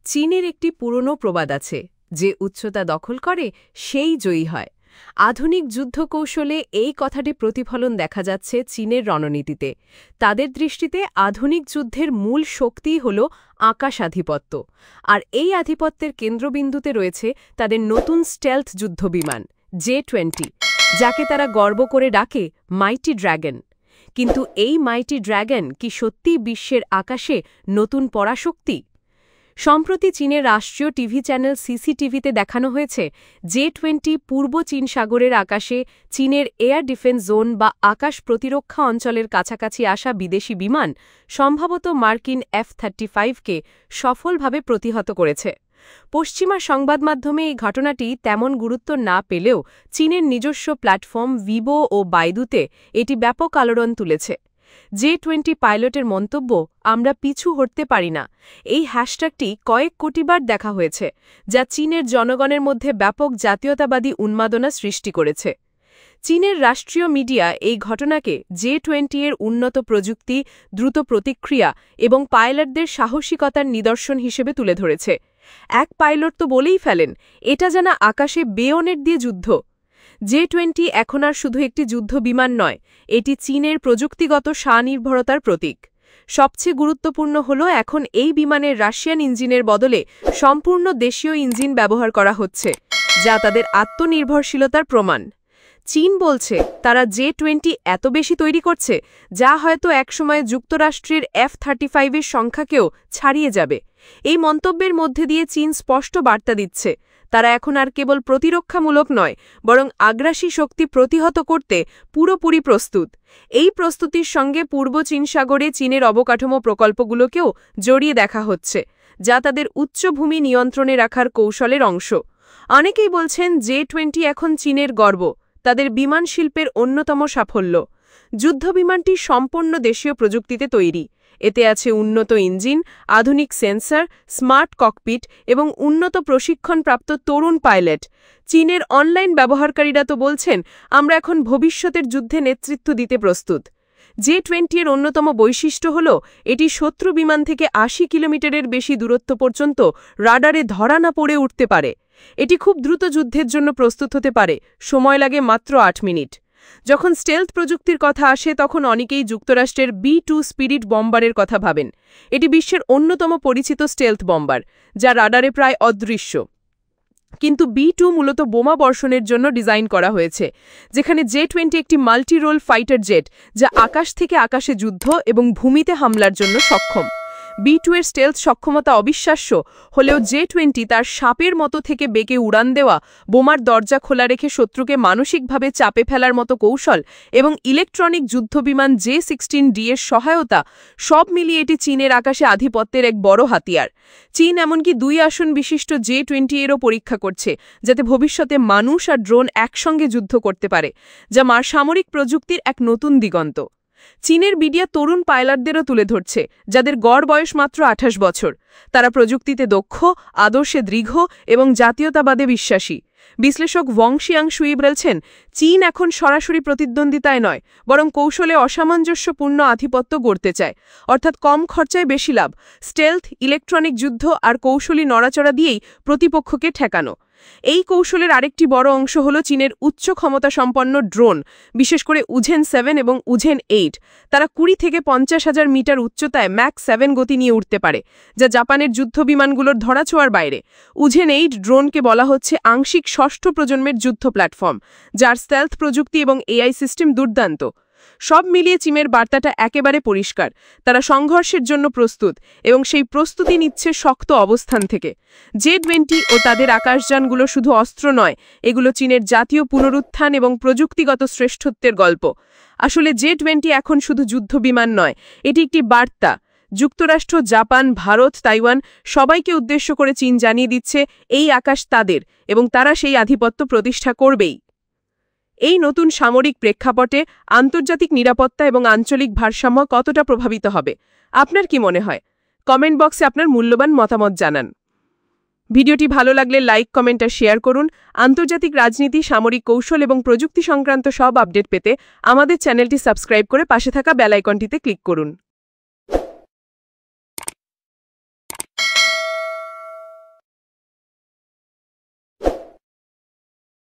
চীনের একটি পুরনো প্রবাদ আছে, যে উচ্চতা দখল করে সেই জয়ী হয়। আধুনিক যুদ্ধ কৌশলে এই কথাটি প্রতিফলন দেখা যাচ্ছে চীনের রণনীতিতে। তাদের দৃষ্টিতে আধুনিক যুদ্ধের মূল শক্তিই হল আকাশাধিপত্য, আর এই আধিপত্যের কেন্দ্রবিন্দুতে রয়েছে তাদের নতুন স্টেলথ যুদ্ধবিমান J-20, যাকে তারা গর্ব করে ডাকে মাইটি ড্র্যাগন। কিন্তু এই মাইটি ড্র্যাগন কি সত্যিই বিশ্বের আকাশে নতুন পরাশক্তি? সম্প্রতি চীনের রাষ্ট্রীয় টিভি চ্যানেল CCTVতে দেখানো হয়েছে J-20 পূর্ব চীন সাগরের আকাশে চীনের এয়ার ডিফেন্স জোন বা আকাশ প্রতিরক্ষা অঞ্চলের কাছাকাছি আসা বিদেশি বিমান, সম্ভবত মার্কিন F-35কে সফলভাবে প্রতিহত করেছে। পশ্চিমা সংবাদমাধ্যমে এই ঘটনাটি তেমন গুরুত্ব না পেলেও চীনের নিজস্ব প্ল্যাটফর্ম ভিভো ও বাইদুতে এটি ব্যাপক আলোড়ন তুলেছে। J-20 পাইলটের মন্তব্য, আমরা পিছু হটতে পারি না, এই হ্যাশট্যাগটি কয়েক কোটিবার দেখা হয়েছে, যা চীনের জনগণের মধ্যে ব্যাপক জাতীয়তাবাদী উন্মাদনা সৃষ্টি করেছে। চীনের রাষ্ট্রীয় মিডিয়া এই ঘটনাকে J-20 এর উন্নত প্রযুক্তি, দ্রুত প্রতিক্রিয়া এবং পাইলটদের সাহসিকতার নিদর্শন হিসেবে তুলে ধরেছে। এক পাইলট তো বলেই ফেলেন, এটা যেন আকাশে বেয়নেট দিয়ে যুদ্ধ। J-20 এখন আর শুধু একটি যুদ্ধ বিমান নয়, এটি চীনের প্রযুক্তিগত স্বনির্ভরতার প্রতীক। সবচেয়ে গুরুত্বপূর্ণ হল এখন এই বিমানের রাশিয়ান ইঞ্জিনের বদলে সম্পূর্ণ দেশীয় ইঞ্জিন ব্যবহার করা হচ্ছে, যা তাদের আত্মনির্ভরশীলতার প্রমাণ। চীন বলছে তারা J-20 এত বেশি তৈরি করছে, যা হয়তো একসময় যুক্তরাষ্ট্রের F-35 এর সংখ্যাকেও ছাড়িয়ে যাবে। এই মন্তব্যের মধ্যে দিয়ে চীন স্পষ্ট বার্তা দিচ্ছে, তারা এখন আর কেবল প্রতিরক্ষামূলক নয়, বরং আগ্রাসী শক্তি প্রতিহত করতে পুরোপুরি প্রস্তুত। এই প্রস্তুতির সঙ্গে পূর্ব চীন সাগরে চীনের অবকাঠামো প্রকল্পগুলোকেও জড়িয়ে দেখা হচ্ছে, যা তাদের উচ্চভূমি নিয়ন্ত্রণে রাখার কৌশলের অংশ। অনেকেই বলছেন J-20 এখন চীনের গর্ব, তাদের বিমান শিল্পের অন্যতম সাফল্য। যুদ্ধবিমানটি সম্পূর্ণ দেশীয় প্রযুক্তিতে তৈরি। এতে আছে উন্নত ইঞ্জিন, আধুনিক সেন্সর, স্মার্ট ককপিট এবং উন্নত প্রশিক্ষণপ্রাপ্ত তরুণ পাইলট। চীনের অনলাইন ব্যবহারকারীরা তো বলছেন, আমরা এখন ভবিষ্যতের যুদ্ধে নেতৃত্ব দিতে প্রস্তুত। J-20 এর অন্যতম বৈশিষ্ট্য হল এটি শত্রু বিমান থেকে ৮০ কিলোমিটারের বেশি দূরত্ব পর্যন্ত রাডারে ধরা না পড়ে উঠতে পারে। এটি খুব দ্রুত যুদ্ধের জন্য প্রস্তুত হতে পারে, সময় লাগে মাত্র ৮ মিনিট। যখন স্টেলথ প্রযুক্তির কথা আসে, তখন অনেকেই যুক্তরাষ্ট্রের B-2 স্পিরিট বম্বারের কথা ভাবেন। এটি বিশ্বের অন্যতম পরিচিত স্টেলথ বম্বার, যা রাডারে প্রায় অদৃশ্য। কিন্তু B-2 মূলত বোমা বর্ষণের জন্য ডিজাইন করা হয়েছে, যেখানে J-20 একটি মাল্টি রোল ফাইটার জেট, যা আকাশ থেকে আকাশে যুদ্ধ এবং ভূমিতে হামলার জন্য সক্ষম। B-2 এর স্টেলথ সক্ষমতা অবিশ্বাস্য হলেও J-20 তার সাপের মতো থেকে বেঁকে উড়ান দেওয়া, বোমার দরজা খোলা রেখে শত্রুকে মানসিকভাবে চাপে ফেলার মতো কৌশল এবং ইলেকট্রনিক যুদ্ধবিমান J-16D এর সহায়তা, সব মিলিয়ে এটি চীনের আকাশে আধিপত্যের এক বড় হাতিয়ার। চীন এমনকি 2 আসন বিশিষ্ট J-20 এরও পরীক্ষা করছে, যাতে ভবিষ্যতে মানুষ আর ড্রোন একসঙ্গে যুদ্ধ করতে পারে, যা সামরিক প্রযুক্তির এক নতুন দিগন্ত। চীনের মিডিয়া তরুণ পাইলটদেরও তুলে ধরছে, যাদের গড় বয়স মাত্র 28 বছর। তারা প্রযুক্তিতে দক্ষ, আদর্শে দৃঢ় এবং জাতীয়তাবাদে বিশ্বাসী। বিশ্লেষক ওয়াং শিয়াংশুই বলছেন, চীন এখন সরাসরি প্রতিদ্বন্দ্বিতায় নয়, বরং কৌশলে অসামঞ্জস্যপূর্ণ আধিপত্য গড়তে চায়, অর্থাৎ কম খরচায় বেশি লাভ, স্টেলথ, ইলেকট্রনিক যুদ্ধ আর কৌশলী নড়াচড়া দিয়েই প্রতিপক্ষকে ঠেকানো। এই কৌশলের আরেকটি বড় অংশ হল চীনের উচ্চ ক্ষমতাসম্পন্ন ড্রোন, বিশেষ করে উঝেন 7 এবং উঝেন 8। তারা 20 থেকে 50,000 মিটার উচ্চতায় ম্যাক 7 গতি নিয়ে উঠতে পারে, যা জাপানের যুদ্ধবিমানগুলোর ধরাছোঁয়ার বাইরে। উঝেন 8 ড্রোনকে বলা হচ্ছে আংশিক ষষ্ঠ প্রজন্মের যুদ্ধ প্ল্যাটফর্ম, যার স্টেলথ প্রযুক্তি এবং AI সিস্টেম দুর্দান্ত। সব মিলিয়ে চীনের বার্তাটা একেবারে পরিষ্কার, তারা সংঘর্ষের জন্য প্রস্তুত এবং সেই প্রস্তুতি নিচ্ছে শক্ত অবস্থান থেকে। J-20 ও তাদের আকাশযানগুলো শুধু অস্ত্র নয়, এগুলো চীনের জাতীয় পুনরুত্থান এবং প্রযুক্তিগত শ্রেষ্ঠত্বের গল্প। আসলে J-20 এখন শুধু যুদ্ধবিমান নয়, এটি একটি বার্তা। যুক্তরাষ্ট্র, জাপান, ভারত, তাইওয়ান সবাইকে উদ্দেশ্য করে চীন জানিয়ে দিচ্ছে, এই আকাশ তাদের এবং তারা সেই আধিপত্য প্রতিষ্ঠা করবেই। এই নতুন সামরিক প্রেক্ষাপটে আন্তর্জাতিক নিরাপত্তা এবং আঞ্চলিক ভারসাম্য কতটা প্রভাবিত হবে? আপনার কি মনে হয়? কমেন্ট বক্সে আপনার মূল্যবান মতামত জানান। ভিডিওটি ভালো লাগলে লাইক, কমেন্ট আর শেয়ার করুন। আন্তর্জাতিক রাজনীতি, সামরিক কৌশল এবং প্রযুক্তি সংক্রান্ত সব আপডেট পেতে আমাদের চ্যানেলটি সাবস্ক্রাইব করে পাশে থাকা বেল আইকনটিতে ক্লিক করুন।